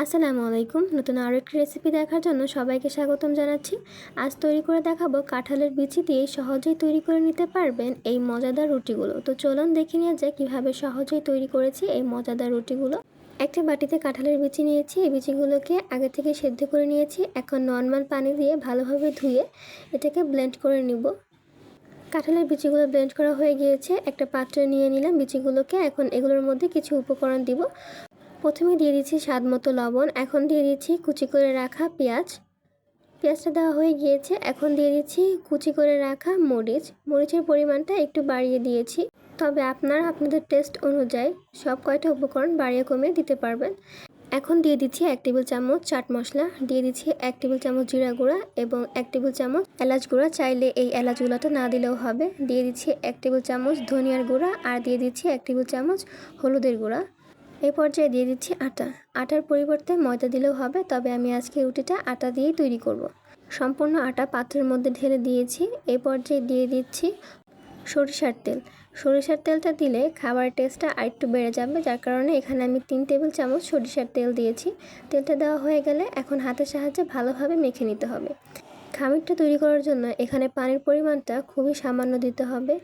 আসসালামু আলাইকুম। নতুন আরও একটি রেসিপি দেখার জন্য সবাইকে স্বাগতম জানাচ্ছি। আজ তৈরি করে দেখাবো কাঁঠালের বিচি দিয়ে সহজেই তৈরি করে নিতে পারবেন এই মজাদার রুটিগুলো। তো চলুন দেখে নিয়ে যাক কীভাবে সহজেই তৈরি করেছি এই মজাদার রুটিগুলো। একটা বাটিতে কাঁঠালের বিচি নিয়েছি। এই বিচিগুলোকে আগে থেকে সেদ্ধ করে নিয়েছি। এখন নর্মাল পানি দিয়ে ভালোভাবে ধুয়ে এটাকে ব্লেন্ড করে নিব। কাঁঠালের বিচিগুলো ব্লেন্ড করা হয়ে গিয়েছে। একটা পাত্রে নিয়ে নিলাম বিচিগুলোকে। এখন এগুলোর মধ্যে কিছু উপকরণ দিব। প্রথমে দিয়ে দিচ্ছি স্বাদ মতো লবণ। এখন দিয়ে দিচ্ছি কুচি করে রাখা পেঁয়াজটা দেওয়া হয়ে গিয়েছে। এখন দিয়ে দিচ্ছি কুচি করে রাখা মরিচের পরিমাণটা একটু বাড়িয়ে দিয়েছি, তবে আপনাদের টেস্ট অনুযায়ী সব কয়টা উপকরণ বাড়িয়ে কমিয়ে দিতে পারবেন। এখন দিয়ে দিচ্ছি 1 টেবিল চামচ চাট মশলা, দিয়ে দিচ্ছি 1 টেবিল চামচ জিরা গুঁড়া এবং 1 টেবিল চামচ এলাচ গুঁড়া, চাইলে এই এলাচ গুঁড়াটা না দিলেও হবে। দিয়ে দিচ্ছি 1 টেবিল চামচ ধনিয়ার গুঁড়া আর দিয়ে দিচ্ছি 1 টেবিল চামচ হলুদের গুঁড়া। এই পর্যায়ে দিয়ে দিচ্ছি আটার পরিবর্তে ময়দা দিলেও হবে, তবে আমি আজকে রুটিটা আটা দিয়েই তৈরি করব। সম্পূর্ণ আটা পাত্রের মধ্যে ঢেলে দিয়েছি। এই পর্যায়ে দিয়ে দিচ্ছি সরিষার তেলটা দিলে খাবারের টেস্টটা আরেকটু বেড়ে যাবে, যার কারণে এখানে আমি 3 টেবিল চামচ সরিষার তেল দিয়েছি। তেলটা দেওয়া হয়ে গেলে এখন হাতের সাহায্যে ভালোভাবে মেখে নিতে হবে। খামিরটা তৈরি করার জন্য এখানে পানির পরিমাণটা খুবই সামান্য দিতে হবে।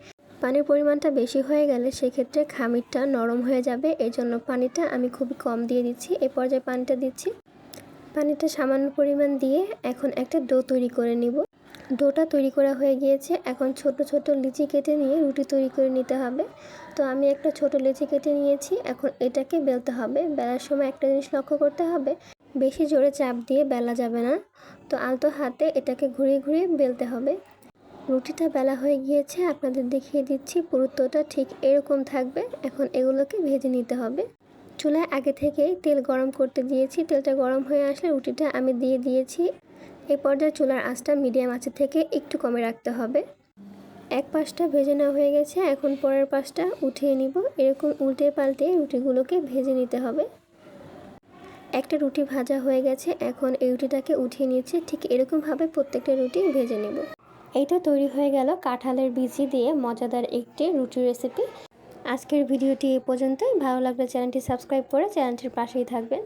পানির পরিমাণটা বেশি হয়ে গেলে সেক্ষেত্রে খামিরটা নরম হয়ে যাবে, এই জন্য পানিটা আমি খুবই কম দিয়ে দিচ্ছি। এ পর্যায়ে পানিটা দিচ্ছি। পানিটা সামান্য পরিমাণ দিয়ে এখন একটা ডো তৈরি করে নিব। ডোটা তৈরি করা হয়ে গিয়েছে। এখন ছোট ছোট লিচি কেটে নিয়ে রুটি তৈরি করে নিতে হবে। তো আমি একটা ছোট লিচি কেটে নিয়েছি। এখন এটাকে বেলতে হবে। বেলার সময় একটা জিনিস লক্ষ্য করতে হবে, বেশি জোরে চাপ দিয়ে বেলা যাবে না। তো আলতো হাতে এটাকে ঘুরিয়ে ঘুরিয়ে বেলতে হবে। রুটিটা বেলা হয়ে গিয়েছে, আপনাদের দেখিয়ে দিচ্ছি। পুরুত্বটা ঠিক এরকম থাকবে। এখন এগুলোকে ভেজে নিতে হবে। চুলায় আগে থেকেই তেল গরম করতে দিয়েছি। তেলটা গরম হয়ে আসলে রুটিটা আমি দিয়ে দিয়েছি। এই পর্যায়ে চুলার আঁচটা মিডিয়াম আঁচে থেকে একটু কমে রাখতে হবে। এক পাশটা ভেজে নেওয়া হয়ে গেছে, এখন পরের পাশটা উঠিয়ে নিব। এরকম উল্টে পাল্টে রুটিগুলোকে ভেজে নিতে হবে। একটা রুটি ভাজা হয়ে গেছে, এখন এই রুটিটাকে উঠিয়ে নিচ্ছি। ঠিক এরকমভাবে প্রত্যেকটা রুটি ভেজে নেব। এই তো তৈরি হয়ে গেল কাঁঠালের বিচি দিয়ে মজাদার একটি রুটি রেসিপি। আজকের ভিডিওটি এ পর্যন্তই। ভালো লাগলে চ্যানেলটি সাবস্ক্রাইব করে চ্যানেলটির পাশেই থাকবেন।